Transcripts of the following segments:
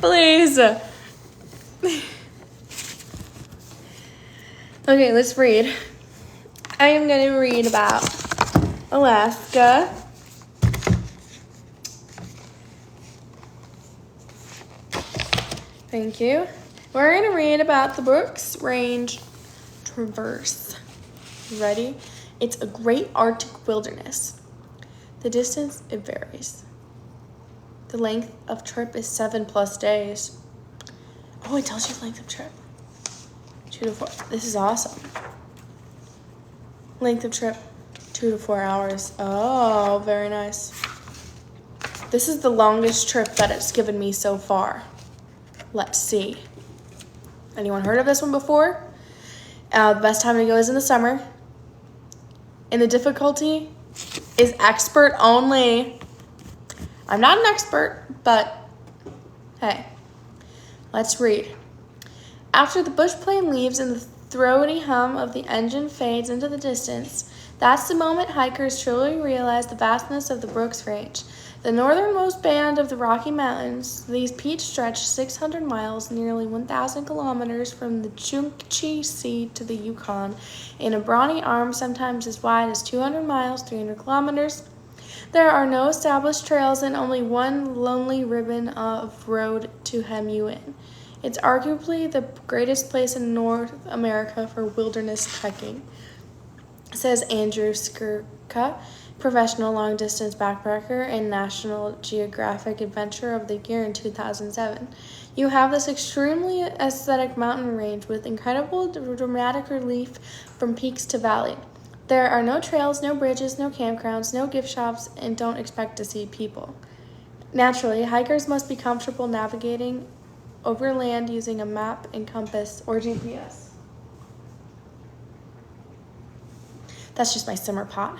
Please. Okay, let's read. I am going to read about Alaska. Thank you. We're going to read about the Brooks Range Traverse. Ready? It's a great Arctic wilderness. The distance, it varies. The length of trip is 7+ days. Oh, it tells you the length of trip. 2 to 4. This is awesome. Length of trip, 2 to 4 hours. Oh, very nice. This is the longest trip that it's given me so far. Let's see. Anyone heard of this one before? The best time to go is in the summer. And the difficulty is expert only. I'm not an expert, but hey, let's read. After the bush plane leaves and the throaty hum of the engine fades into the distance, that's the moment hikers truly realize the vastness of the Brooks Range. The northernmost band of the Rocky Mountains, these peaks stretch 600 miles, nearly 1,000 kilometers from the Chukchi Sea to the Yukon, in a brawny arm sometimes as wide as 200 miles, 300 kilometers. There are no established trails and only one lonely ribbon of road to hem you in. It's arguably the greatest place in North America for wilderness trekking, says Andrew Skirka, professional long-distance backpacker and National Geographic Adventurer of the Year in 2007. You have this extremely aesthetic mountain range with incredible dramatic relief from peaks to valley. There are no trails, no bridges, no campgrounds, no gift shops, and don't expect to see people. Naturally, hikers must be comfortable navigating over land using a map and compass or GPS. That's just my simmer pot.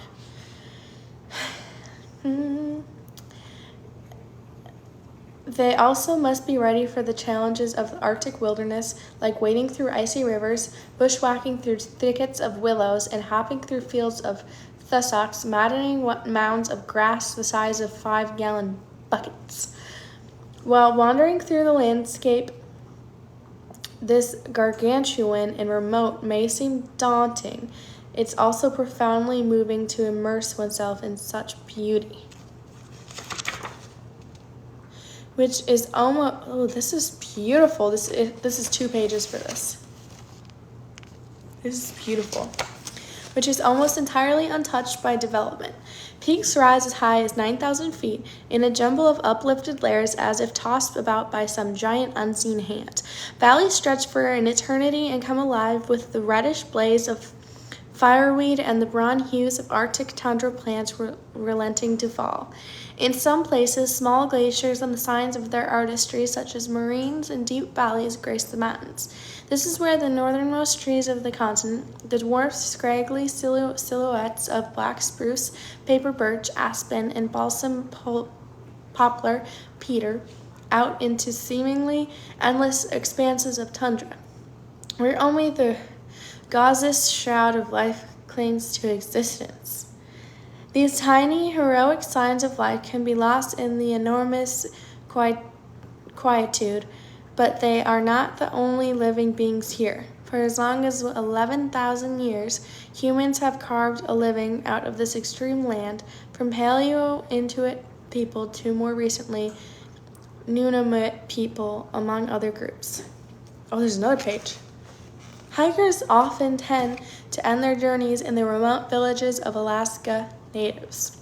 They also must be ready for the challenges of the Arctic wilderness, like wading through icy rivers, bushwhacking through thickets of willows, and hopping through fields of tussocks, maddening mounds of grass the size of 5-gallon buckets. While wandering through the landscape, this gargantuan and remote may seem daunting. It's also profoundly moving to immerse oneself in such beauty. Which is almost, oh, this is beautiful. This is 2 pages for this. This is beautiful. Which is almost entirely untouched by development. Peaks rise as high as 9,000 feet in a jumble of uplifted layers as if tossed about by some giant unseen hand. Valleys stretch for an eternity and come alive with the reddish blaze of fireweed and the bronze hues of Arctic tundra plants relenting to fall. In some places, small glaciers and the signs of their artistry, such as moraines and deep valleys, grace the mountains. This is where the northernmost trees of the continent, the dwarf, scraggly silhouettes of black spruce, paper birch, aspen, and balsam poplar, peter out into seemingly endless expanses of tundra, where only the gaseous shroud of life clings to existence. These tiny, heroic signs of life can be lost in the enormous quietude, but they are not the only living beings here. For as long as 11,000 years, humans have carved a living out of this extreme land, from Paleo-Inuit people to more recently Nunavut people, among other groups. Oh, there's another page. Hikers often tend to end their journeys in the remote villages of Alaska natives.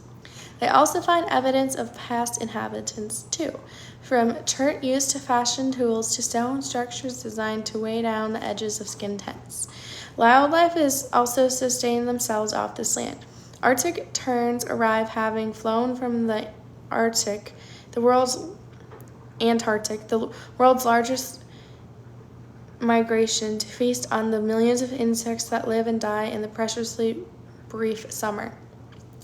They also find evidence of past inhabitants, too, from chert used to fashion tools to stone structures designed to weigh down the edges of skin tents. Wildlife is also sustaining themselves off this land. Arctic terns arrive having flown from the Antarctic, the world's largest migration, to feast on the millions of insects that live and die in the preciously brief summer.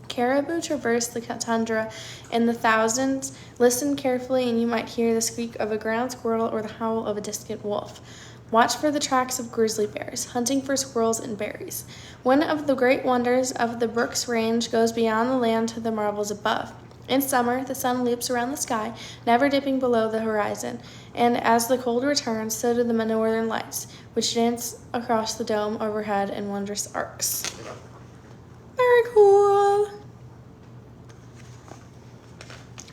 Caribou traverse the tundra in the thousands. Listen carefully and you might hear the squeak of a ground squirrel or the howl of a distant wolf. Watch for the tracks of grizzly bears, hunting for squirrels and berries. One of the great wonders of the Brooks Range goes beyond the land to the marvels above. In summer, the sun leaps around the sky, never dipping below the horizon, and as the cold returns, so do the northern lights, which dance across the dome overhead in wondrous arcs. Very cool.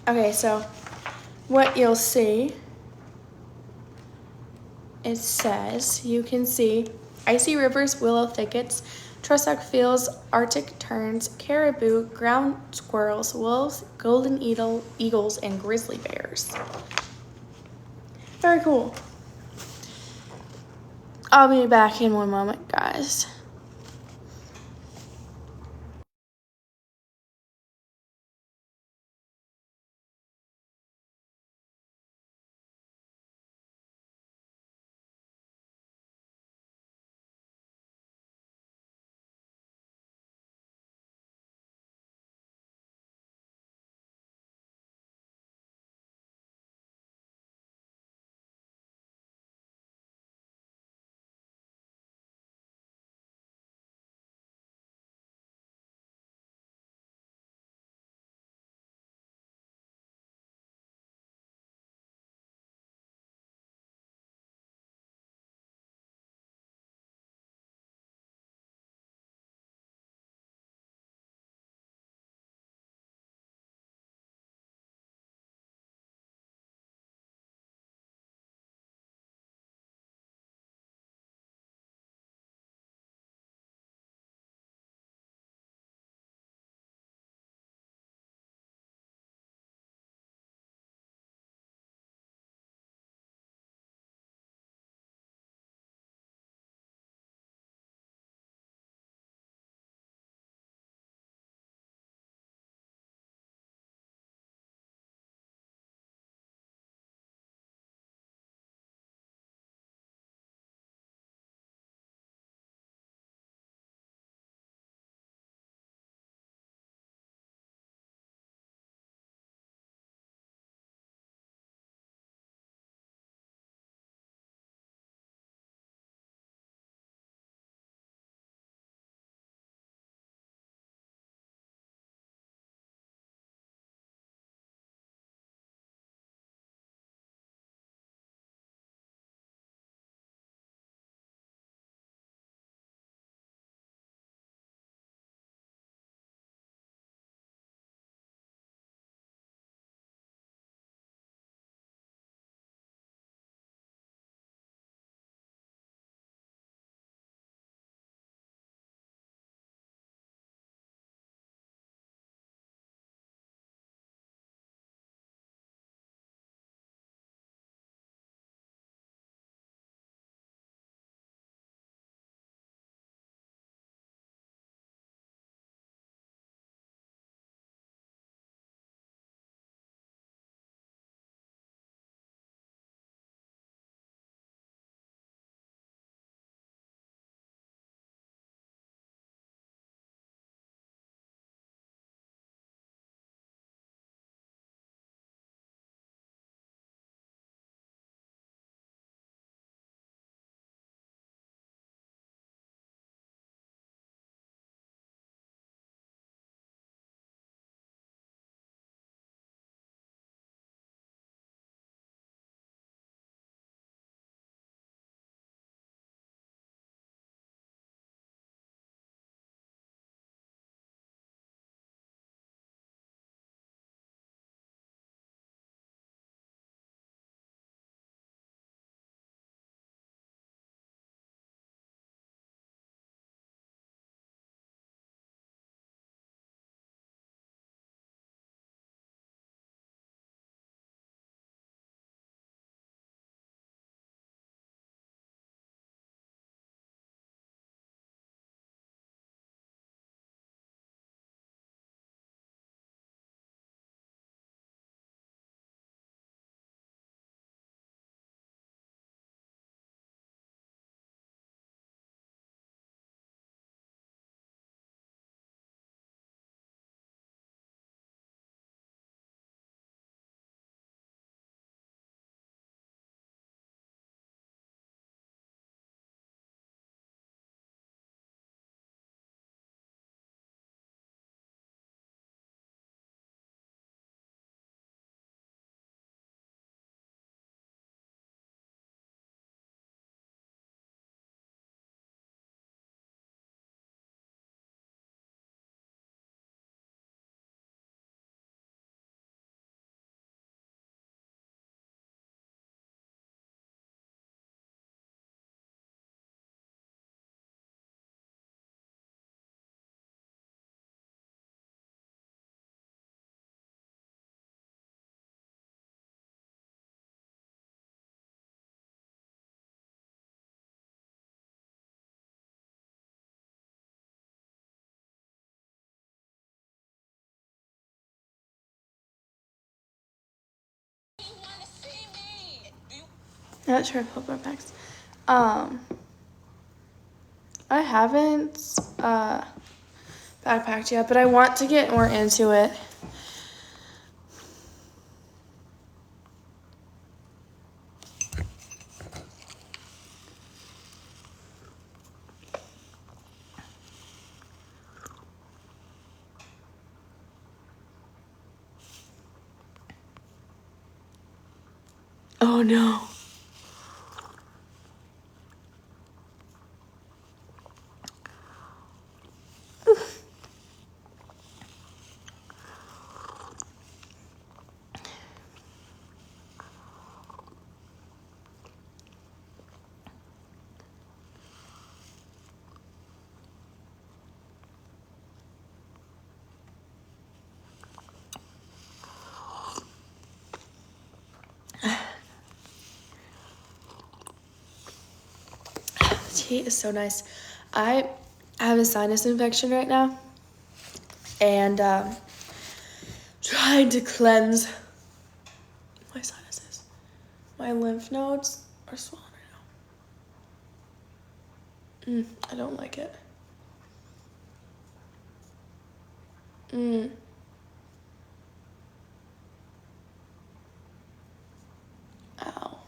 Okay, so what you'll see, it says you can see icy rivers, willow thickets, tussock fields, Arctic terns, caribou, ground squirrels, wolves, golden eagles, and grizzly bears. Very cool. I'll be back in one moment, guys. Not sure if backpacks. I haven't backpacked yet, but I want to get more into it. Oh no. Tea is so nice. I have a sinus infection right now, and trying to cleanse my sinuses. My lymph nodes are swollen right now. I don't like it. Ow.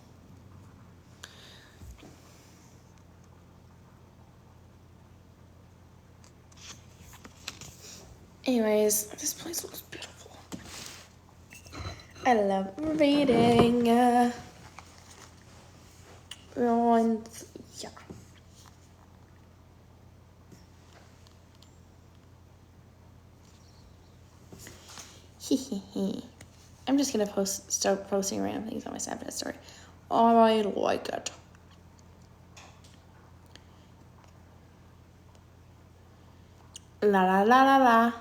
Anyways, this place looks beautiful. I love reading. And yeah. I'm just gonna start posting random things on my Snapchat story. I like it. La la la la la.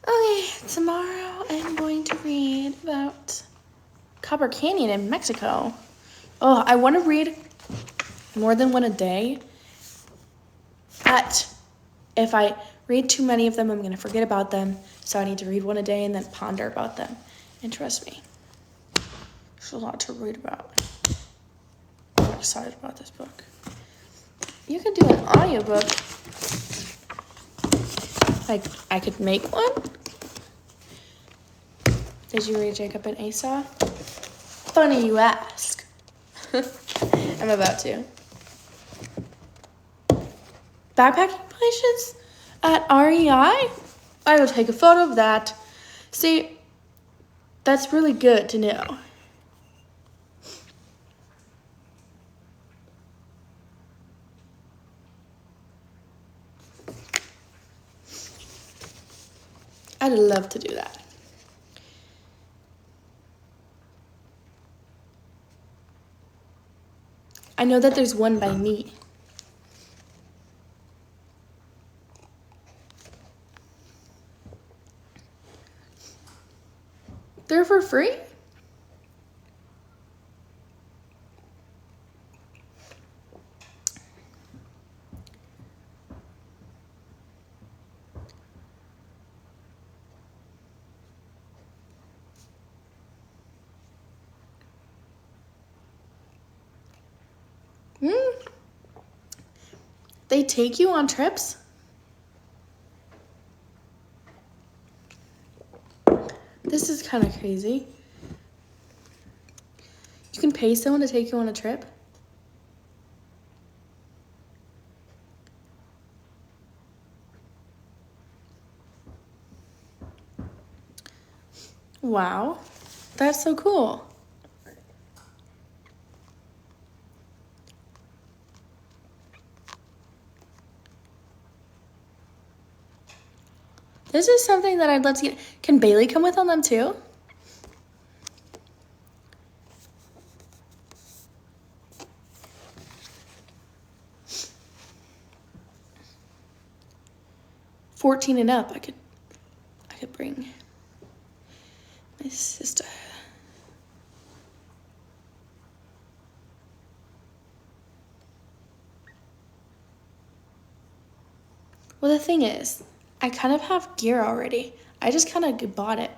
Okay, tomorrow I'm going to read about Copper Canyon in Mexico. Oh, I want to read more than one a day. But if I read too many of them, I'm going to forget about them. So I need to read one a day and then ponder about them. And trust me, there's a lot to read about. I'm excited about this book. You can do an audiobook. Like, I could make one. Did you read Jacob and Esau? Funny you ask. I'm about to. Backpacking places at REI? I will take a photo of that. See, that's really good to know. I'd love to do that. I know that there's one by me. They're for free? They take you on trips? This is kind of crazy. You can pay someone to take you on a trip? Wow, that's so cool. This is something that I'd love to get. Can Bailey come with on them too? $14 and up, I could bring my sister. Well, the thing is, I kind of have gear already. I just kind of bought it.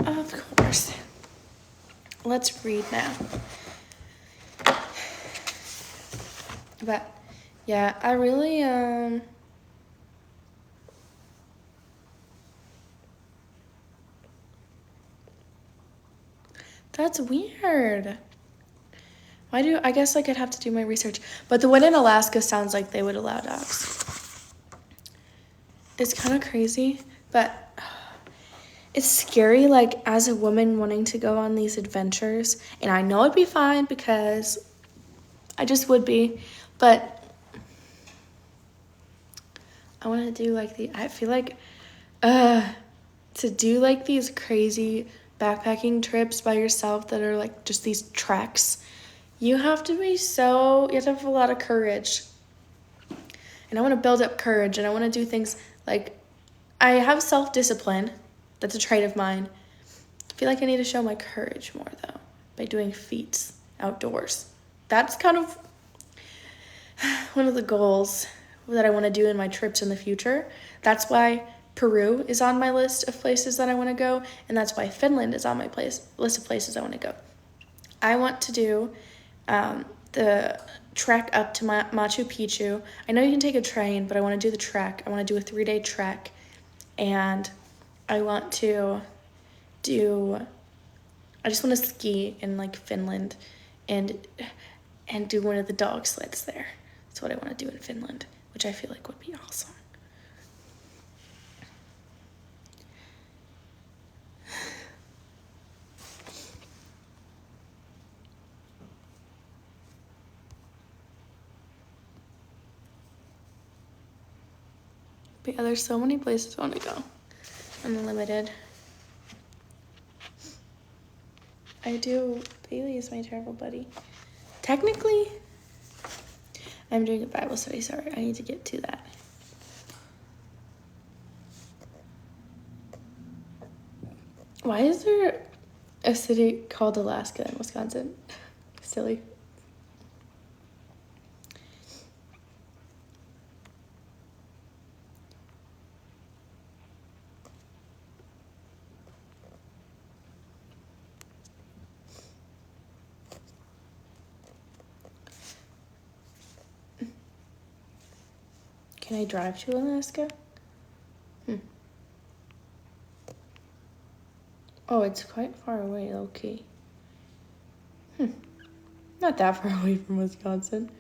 Of course. Let's read now. But yeah, I really that's weird. I guess like I'd have to do my research. But the one in Alaska sounds like they would allow dogs. It's kind of crazy, but it's scary, like, as a woman wanting to go on these adventures. And I know it'd be fine because I just would be. But I want to do, like, I feel like to do, like, these crazy backpacking trips by yourself that are, like, just these treks, you have to have a lot of courage. And I want to build up courage, and I want to do things, like, I have self-discipline. That's a trait of mine. I feel like I need to show my courage more, though, by doing feats outdoors. That's kind of one of the goals that I want to do in my trips in the future. That's why Peru is on my list of places that I want to go, and that's why Finland is on my list of places I want to go. I want to do the trek up to Machu Picchu. I know you can take a train, but I want to do the trek. I want to do a 3-day trek, and I just want to ski in, like, Finland and do one of the dog sleds there. That's what I want to do in Finland, which I feel like would be awesome. But yeah, there's so many places I want to go. Unlimited. I do. Bailey is my travel buddy. Technically, I'm doing a Bible study. Sorry, I need to get to that. Why is there a city called Alaska in Wisconsin? Silly. Can I drive to Alaska? Oh, it's quite far away, low-key. Not that far away from Wisconsin.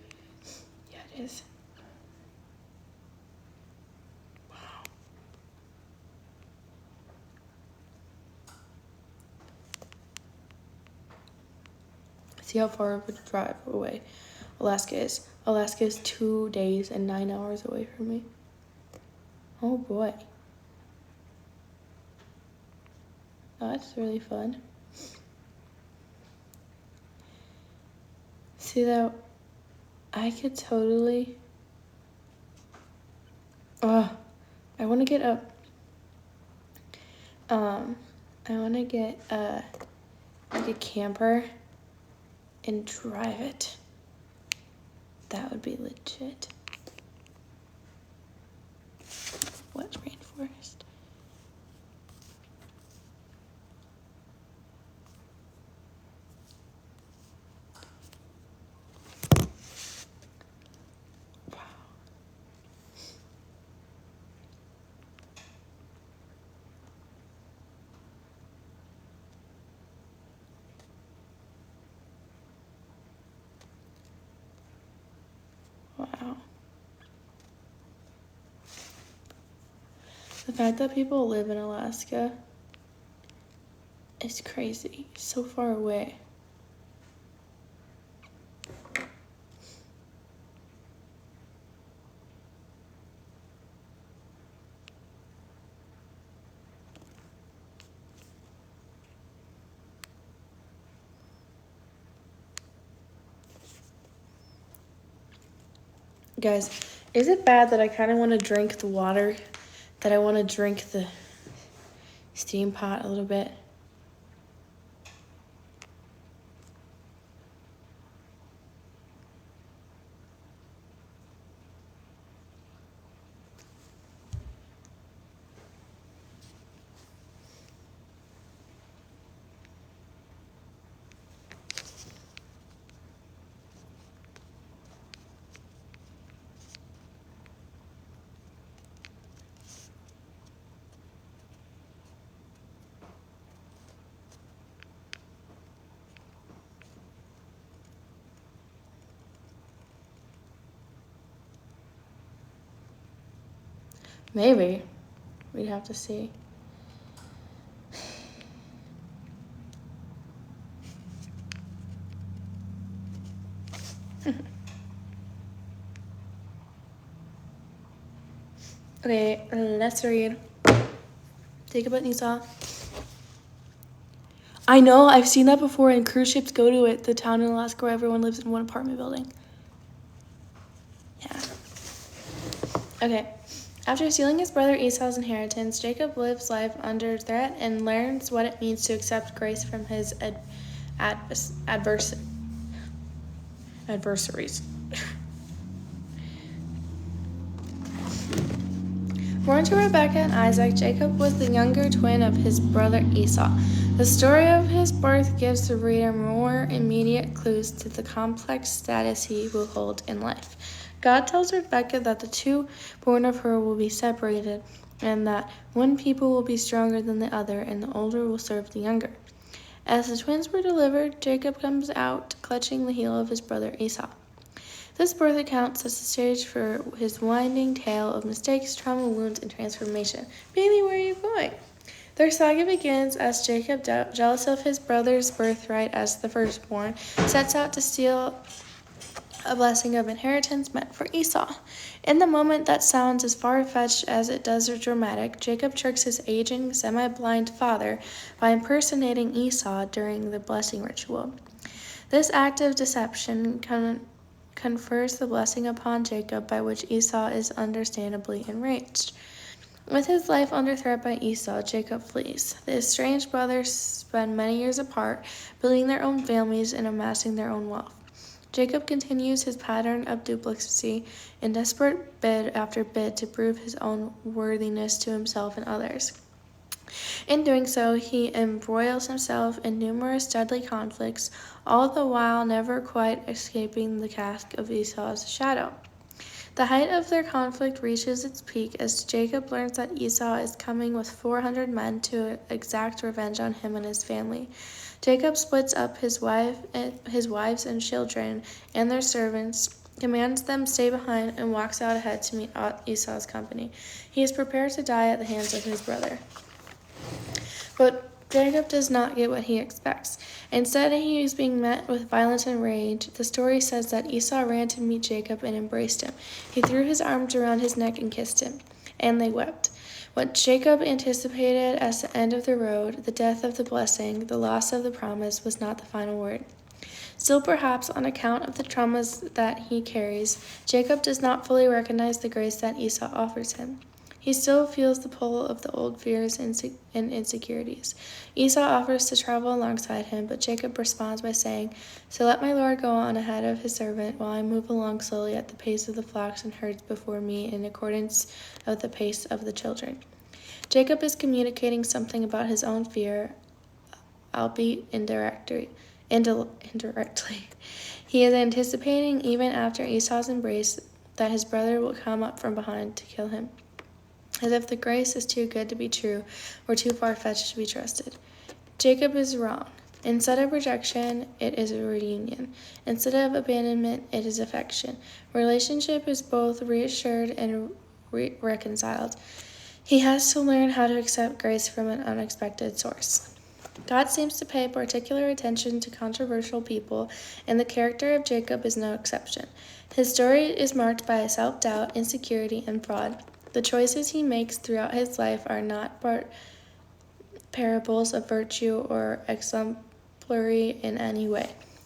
Yeah, it is. Wow. See how far of a drive away Alaska is. Alaska is 2 days and 9 hours away from me. Oh boy. Oh, that's really fun. See, though, I could totally... I want to get up... I want to get, like a camper and drive it. That would be legit. What rainforest? Wow. The fact that people live in Alaska is crazy. So far away. Guys, is it bad that I kind of want to drink the water? That I want to drink the steam pot a little bit? Maybe. We'd have to see. Okay, let's read. Jacob and Esau. I know, I've seen that before, and cruise ships go to it, the town in Alaska where everyone lives in one apartment building. Yeah. Okay. After stealing his brother Esau's inheritance, Jacob lives life under threat and learns what it means to accept grace from his adversaries. Born to Rebekah and Isaac, Jacob was the younger twin of his brother Esau. The story of his birth gives the reader more immediate clues to the complex status he will hold in life. God tells Rebekah that the two born of her will be separated, and that one people will be stronger than the other, and the older will serve the younger. As the twins were delivered, Jacob comes out clutching the heel of his brother Esau. This birth account sets the stage for his winding tale of mistakes, trauma, wounds, and transformation. Bailey, where are you going? Their saga begins as Jacob, jealous of his brother's birthright as the firstborn, sets out to steal a blessing of inheritance meant for Esau. In the moment that sounds as far-fetched as it does dramatic, Jacob tricks his aging, semi-blind father by impersonating Esau during the blessing ritual. This act of deception confers the blessing upon Jacob, by which Esau is understandably enraged. With his life under threat by Esau, Jacob flees. The estranged brothers spend many years apart, building their own families and amassing their own wealth. Jacob continues his pattern of duplicity in desperate bid after bid to prove his own worthiness to himself and others. In doing so, he embroils himself in numerous deadly conflicts, all the while never quite escaping the cast of Esau's shadow. The height of their conflict reaches its peak as Jacob learns that Esau is coming with 400 men to exact revenge on him and his family. Jacob splits up his wives and children and their servants, commands them stay behind, and walks out ahead to meet Esau's company. He is prepared to die at the hands of his brother. But Jacob does not get what he expects. Instead, he is being met with violence and rage. The story says that Esau ran to meet Jacob and embraced him. He threw his arms around his neck and kissed him, and they wept. What Jacob anticipated as the end of the road, the death of the blessing, the loss of the promise, was not the final word. Still, perhaps on account of the traumas that he carries, Jacob does not fully recognize the grace that Esau offers him. He still feels the pull of the old fears and insecurities. Esau offers to travel alongside him, but Jacob responds by saying, "So let my Lord go on ahead of his servant, while I move along slowly at the pace of the flocks and herds before me, in accordance with the pace of the children." Jacob is communicating something about his own fear, albeit indirectly. He is anticipating, even after Esau's embrace, that his brother will come up from behind to kill him, as if the grace is too good to be true or too far-fetched to be trusted. Jacob is wrong. Instead of rejection, it is a reunion. Instead of abandonment, it is affection. Relationship is both reassured and reconciled. He has to learn how to accept grace from an unexpected source. God seems to pay particular attention to controversial people, and the character of Jacob is no exception. His story is marked by self-doubt, insecurity, and fraud. The choices he makes throughout his life are not parables of virtue or exemplary in any way.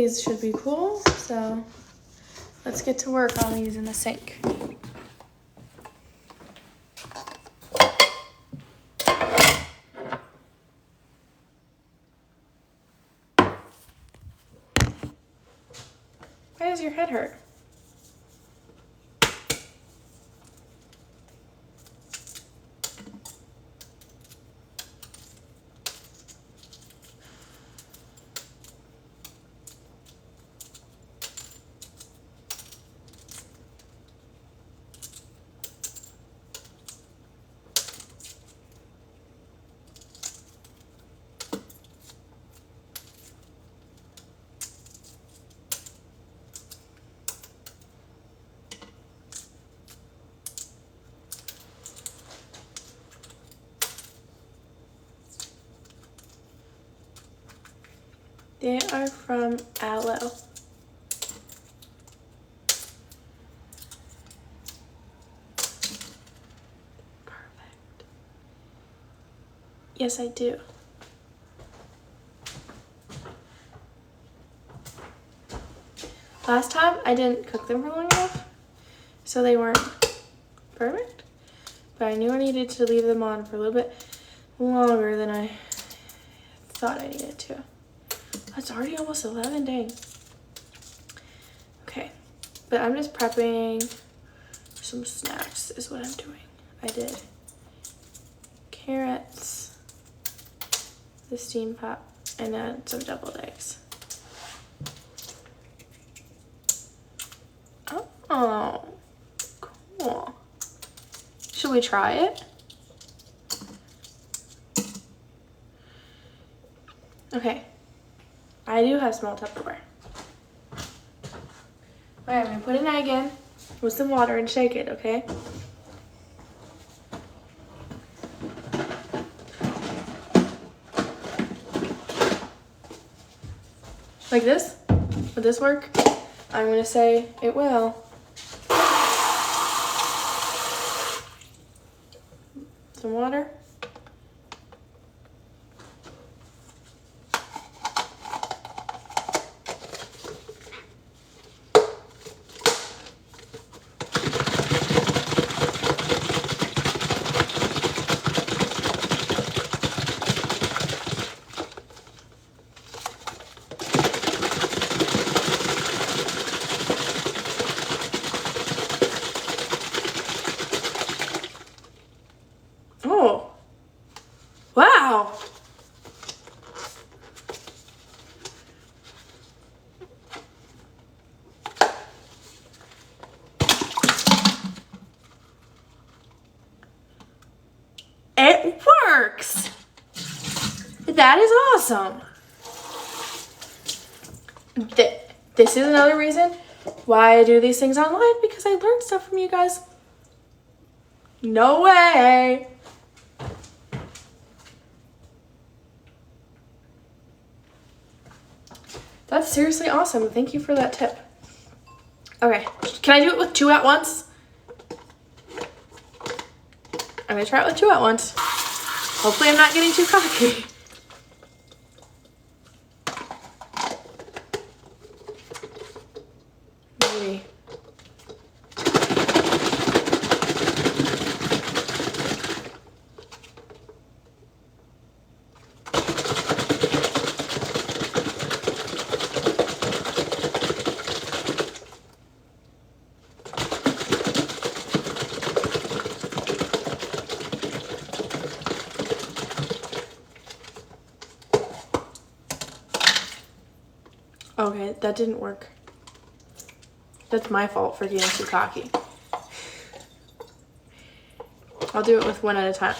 These should be cool, so let's get to work on these in the sink. Why does your head hurt? They are from Aloe. Perfect. Yes, I do. Last time I didn't cook them for long enough, so they weren't perfect. But I knew I needed to leave them on for a little bit longer than I thought I needed to. It's already almost 11, dang. Okay, but I'm just prepping some snacks is what I'm doing. I did carrots, the steam pot, and then some deviled eggs. Oh, cool. Should we try it? Okay. I do have small Tupperware. Okay, I'm gonna put an egg in with some water and shake it, okay? Like this? Would this work? I'm gonna say it will. Some water. Oh, wow. It works. That is awesome. This is another reason why I do these things online, because I learned stuff from you guys. No way. That's seriously awesome. Thank you for that tip. Okay, can I do it with 2 at once? I'm gonna try it with 2 at once. Hopefully I'm not getting too cocky. Maybe. Okay, that didn't work. That's my fault for getting too cocky. I'll do it with 1 at a time.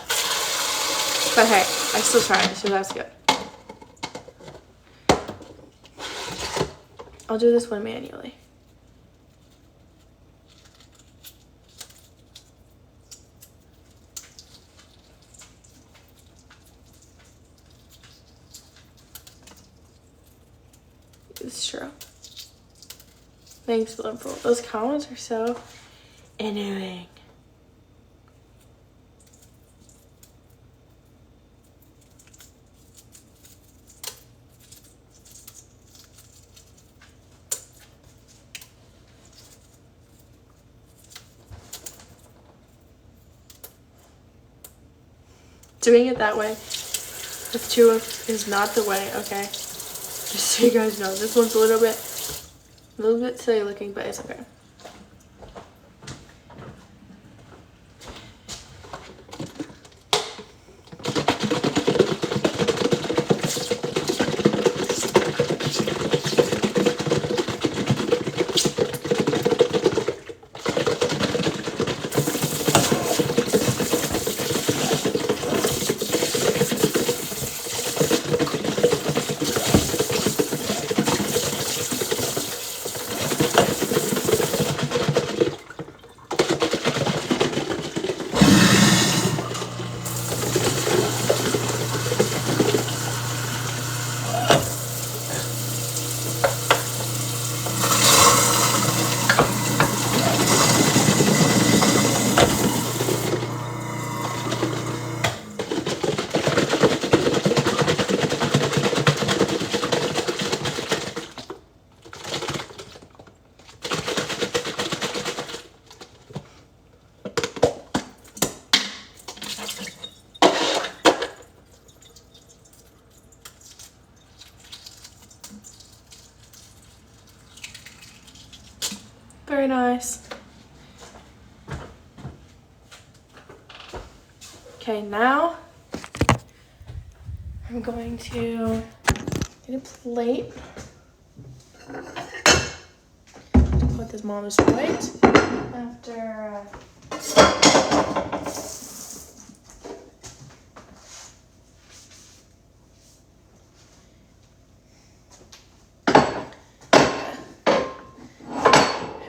But hey, I still tried, so that's good. I'll do this one manually. It's true. Thanks, Liberal. Those comments are so annoying. Doing it that way with 2 is not the way, okay? Just so you guys know, this one's a little bit silly looking, but it's okay. Very nice. Okay, now I'm going to get a plate. Put this mom's plate after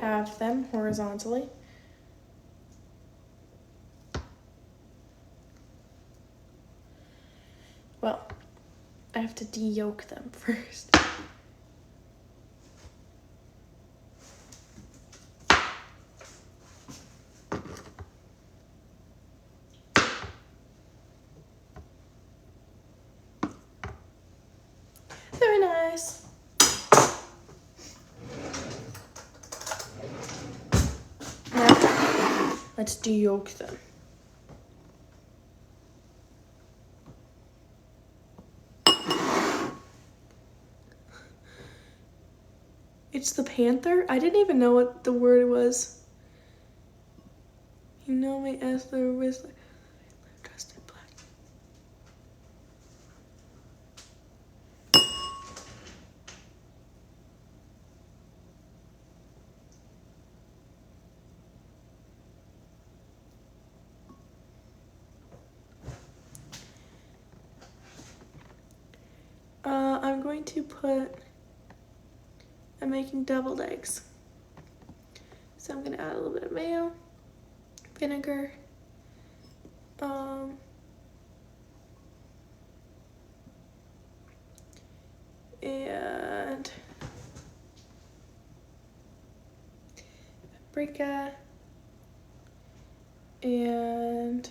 have them horizontally. Well, I have to de-yolk them first. Very nice. Now, let's de-yolk them. It's the panther? I didn't even know what the word was. You know me as the whistler, dressed in black. I'm going to I'm making deviled eggs. So I'm gonna add a little bit of mayo, vinegar, and paprika, and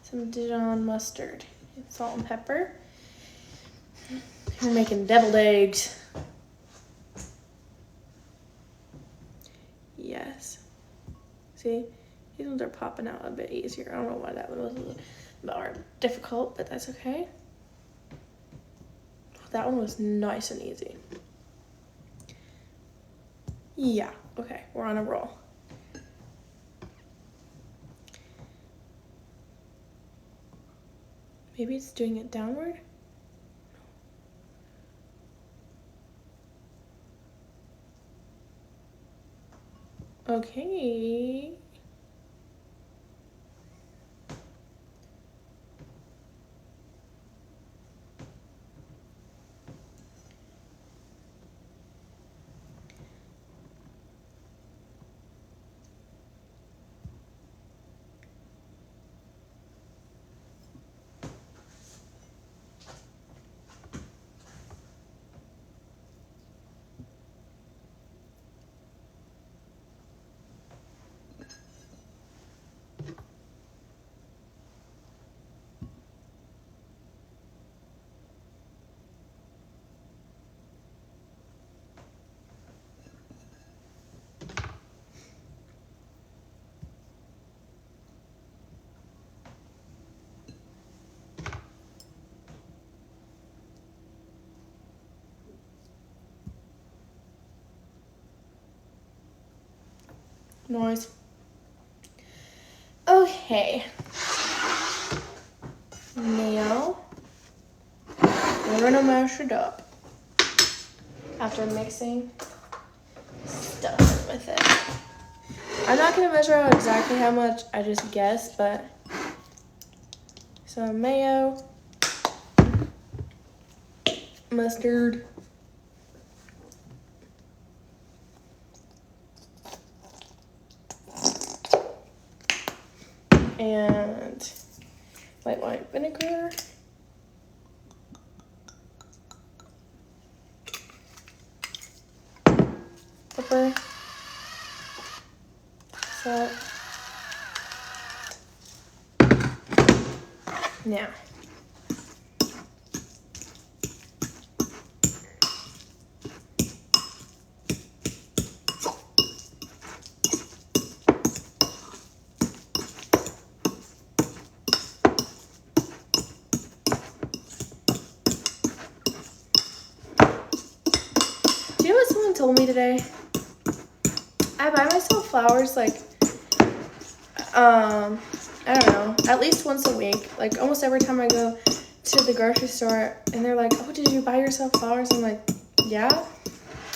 some Dijon mustard, and salt and pepper. We're making deviled eggs. Yes. See, these ones are popping out a bit easier. I don't know why that one was a little more difficult, but that's okay. That one was nice and easy. Yeah, okay, we're on a roll. Maybe it's doing it downward? Okay. noise. Okay. Now, we're gonna mash it up. After mixing stuff with it. I'm not gonna measure out exactly how much, I just guessed, but some mayo, mustard, and white wine vinegar, pepper, salt. Now, do you know what someone told me today? I buy myself flowers like, I don't know, at least once a week. Like almost every time I go to the grocery store and they're like, oh, did you buy yourself flowers? I'm like, yeah.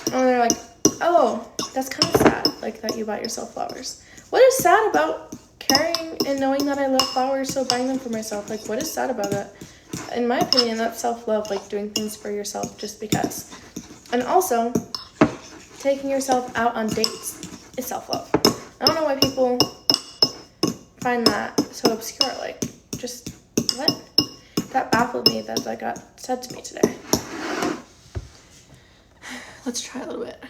And they're like, oh, that's kind of sad, like that you bought yourself flowers. What is sad about caring and knowing that I love flowers, so buying them for myself? Like, what is sad about it? In my opinion, that's self-love, like doing things for yourself just because. And also, taking yourself out on dates is self-love. I don't know why people find that so obscure. Like, just what? That baffled me that got said to me today. Let's try a little bit.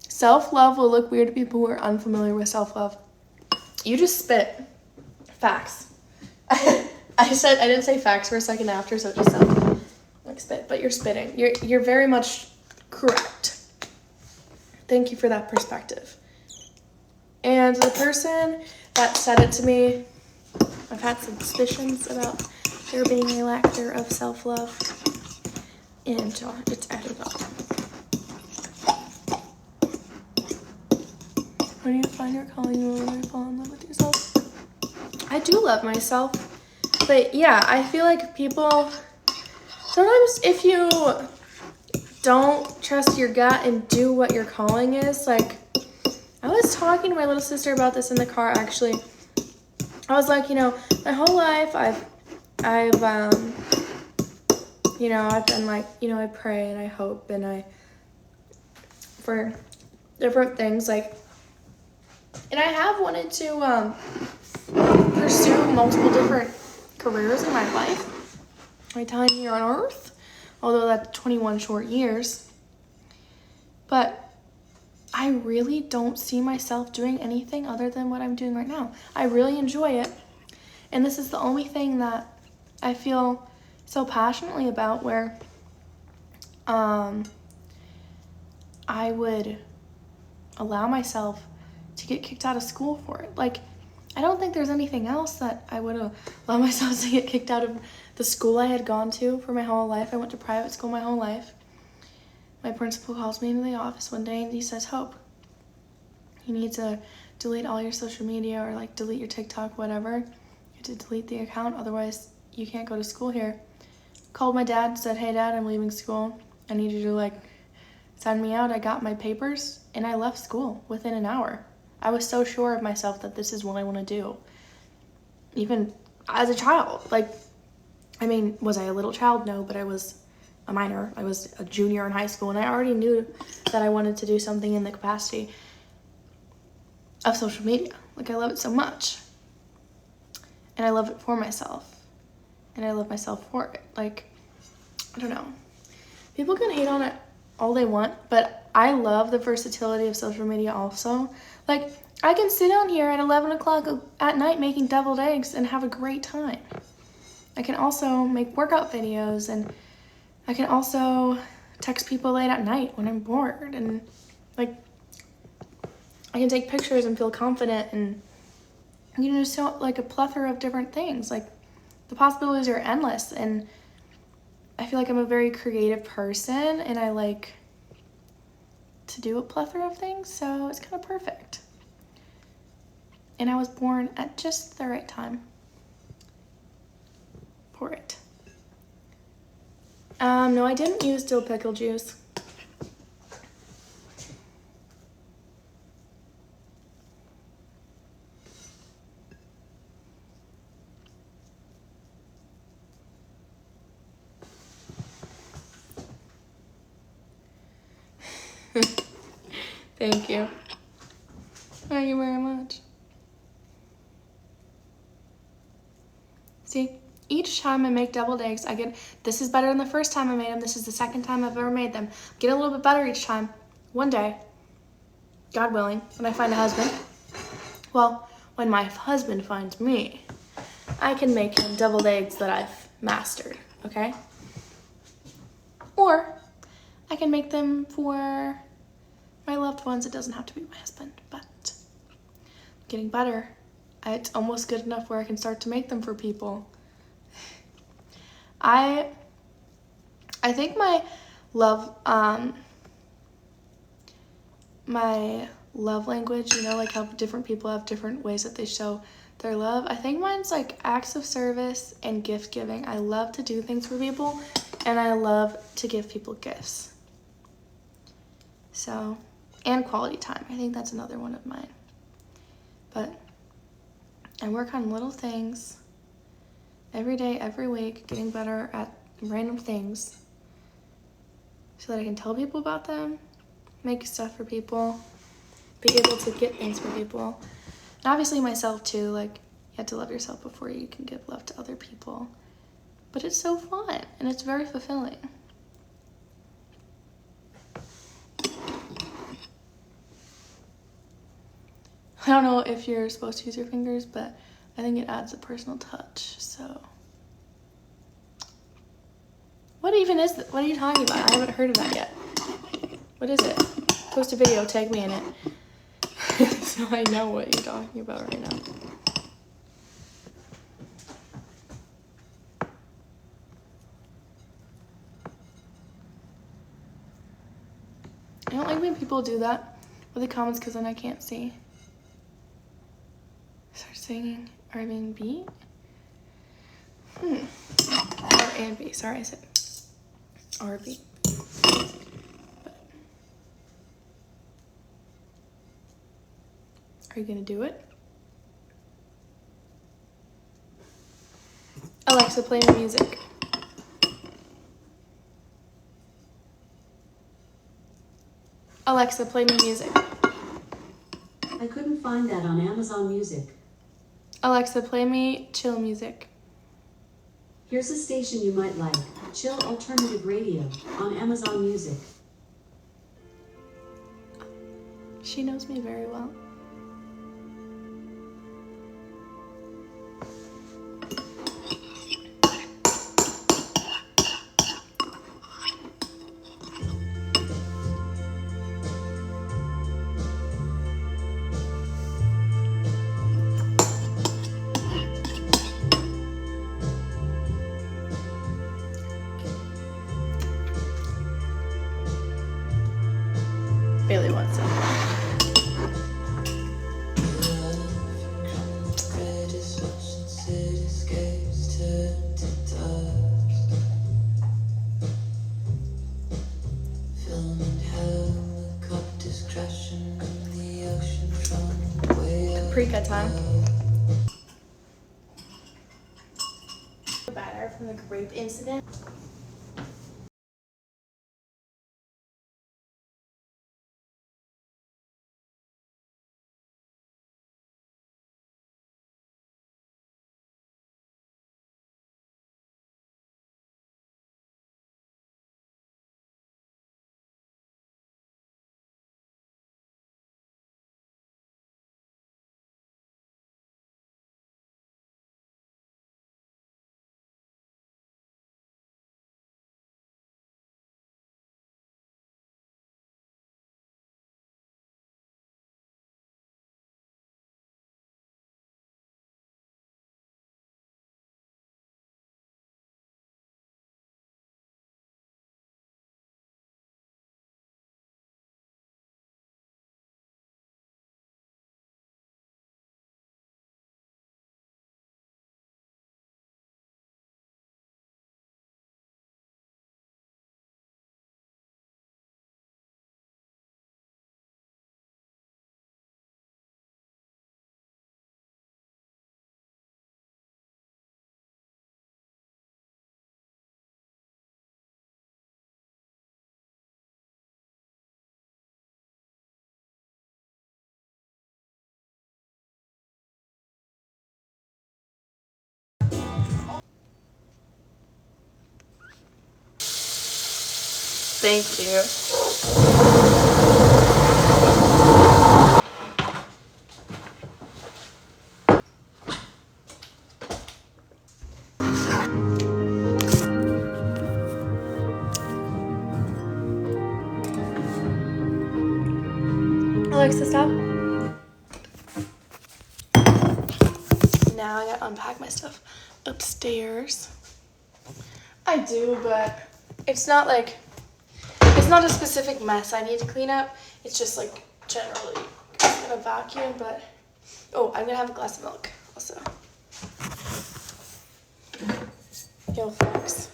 Self-love will look weird to people who are unfamiliar with self-love. You just spit. Facts. I didn't say facts for a second after, so it just sounded like spit, but you're spitting. You're very much correct. Thank you for that perspective. And the person that said it to me, I've had suspicions about there being a lack there of self-love, and it's added up. When you find your calling, you will really fall in love with yourself. I do love myself, but yeah, I feel like people, sometimes if you don't trust your gut and do what your calling is, like, I was talking to my little sister about this in the car, actually. I was like, my whole life, I've been like, I pray and I hope and for different things, like, and I have wanted to pursue multiple different careers in my life, my time here on Earth, although that's 21 short years. But I really don't see myself doing anything other than what I'm doing right now. I really enjoy it, and this is the only thing that I feel so passionately about, where I would allow myself to get kicked out of school for it. Like, I don't think there's anything else that I would allow myself to get kicked out of the school I had gone to for my whole life. I went to private school my whole life. My principal calls me into the office one day and he says, Hope, you need to delete all your social media, or like delete your TikTok, whatever. You have to delete the account, otherwise you can't go to school here. Called my dad, said, hey Dad, I'm leaving school. I need you to send me out. I got my papers and I left school within an hour. I was so sure of myself that this is what I want to do. Even as a child, was I a little child? No, but I was a minor. I was a junior in high school, and I already knew that I wanted to do something in the capacity of social media. I love it so much. And I love it for myself. And I love myself for it. I don't know. People can hate on it all they want, but I love the versatility of social media also. I can sit down here at 11 o'clock at night making deviled eggs and have a great time. I can also make workout videos, and I can also text people late at night when I'm bored, and I can take pictures and feel confident, and so a plethora of different things. The possibilities are endless, and I feel like I'm a very creative person and I like to do a plethora of things, so it's kind of perfect. And I was born at just the right time for it. No, I didn't use dill pickle juice. Thank you. Thank you very much. See, each time I make deviled eggs, I get, this is better than the first time I made them. This is the second time I've ever made them. Get a little bit better each time. One day, God willing, when I find a husband, well, when my husband finds me, I can make him deviled eggs that I've mastered, okay? Or I can make them for my loved ones. It doesn't have to be my husband, but getting better. It's almost good enough where I can start to make them for people. I think my love language, you know, like how different people have different ways that they show their love. I think mine's like acts of service and gift giving. I love to do things for people and I love to give people gifts. So, and quality time. I think that's another one of mine. But I work on little things every day, every week, getting better at random things so that I can tell people about them, make stuff for people, be able to get things for people. And obviously myself too, like you have to love yourself before you can give love to other people. But it's so fun and it's very fulfilling. I don't know if you're supposed to use your fingers, but I think it adds a personal touch, so. What even is this? What are you talking about? I haven't heard of that yet. What is it? Post a video, tag me in it. So I know what you're talking about right now. I don't like when people do that with the comments because then I can't see. Start singing R and B. R and B. Sorry, I said R&B. Are you gonna do it? Alexa, play me music. Alexa, play me music. I couldn't find that on Amazon Music. Alexa, play me chill music. Here's a station you might like, Chill Alternative Radio, on Amazon Music. She knows me very well. Bailey wants some. Paprika time. Batter from the grape incident. Thank you. Alexa, stop. Now I gotta unpack my stuff upstairs. I do, but it's not like, it's not a specific mess I need to clean up. It's just like generally I'm gonna vacuum, but oh, I'm gonna have a glass of milk also. Yo, thanks.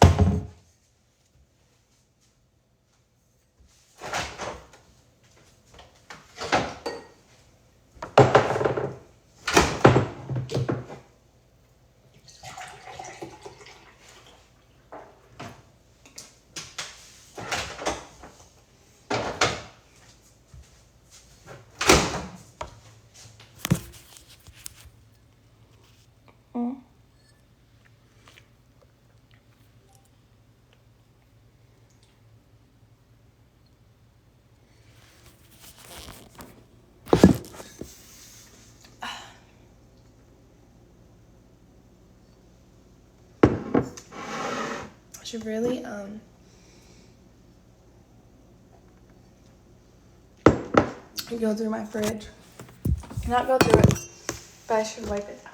I should really go through my fridge. Not go through it, but I should wipe it down.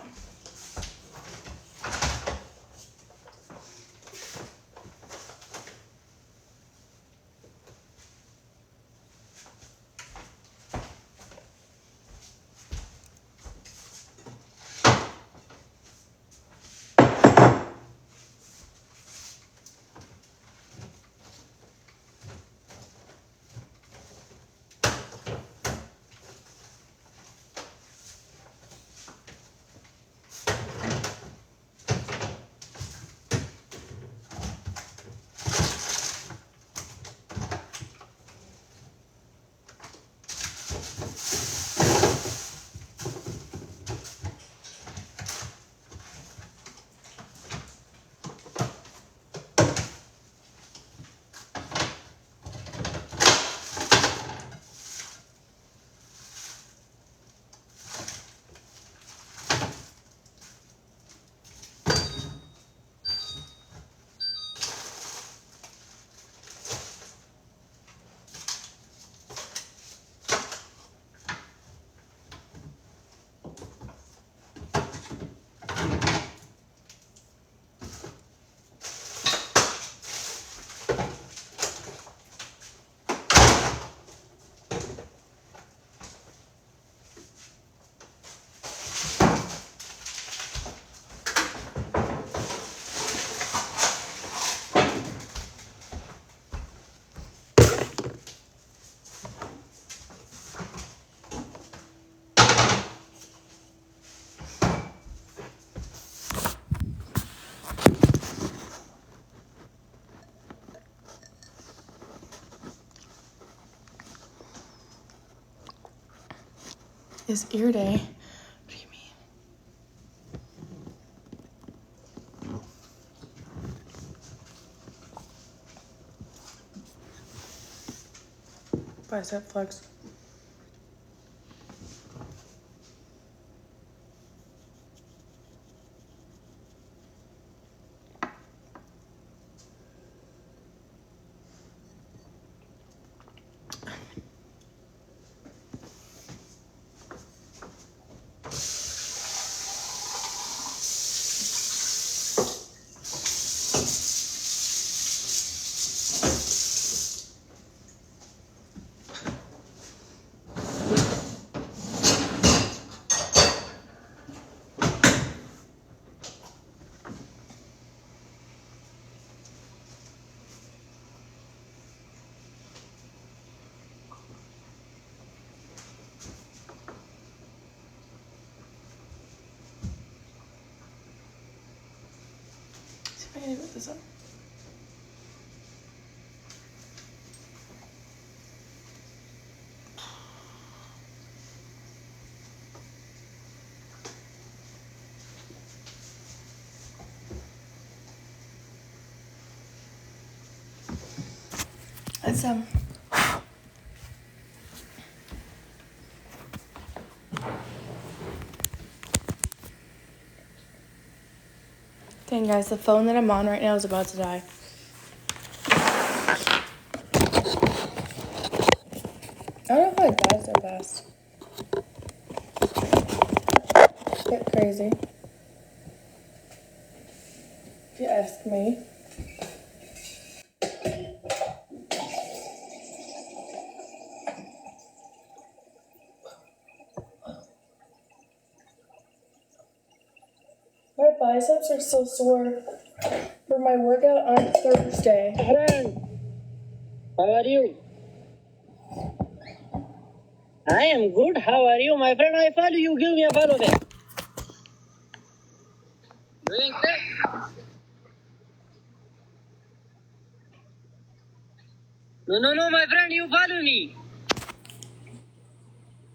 It's ear day. What do you mean? Bicep flex. See if I can put this up. It's Dang guys, the phone that I'm on right now is about to die. I don't know if it dies so fast. It's a bit crazy, if you ask me. My biceps are so sore for my workout on Thursday. Friend, how are you? I am good. How are you, my friend? I follow you. Give me a follow back. Doing that? No, my friend. You follow me.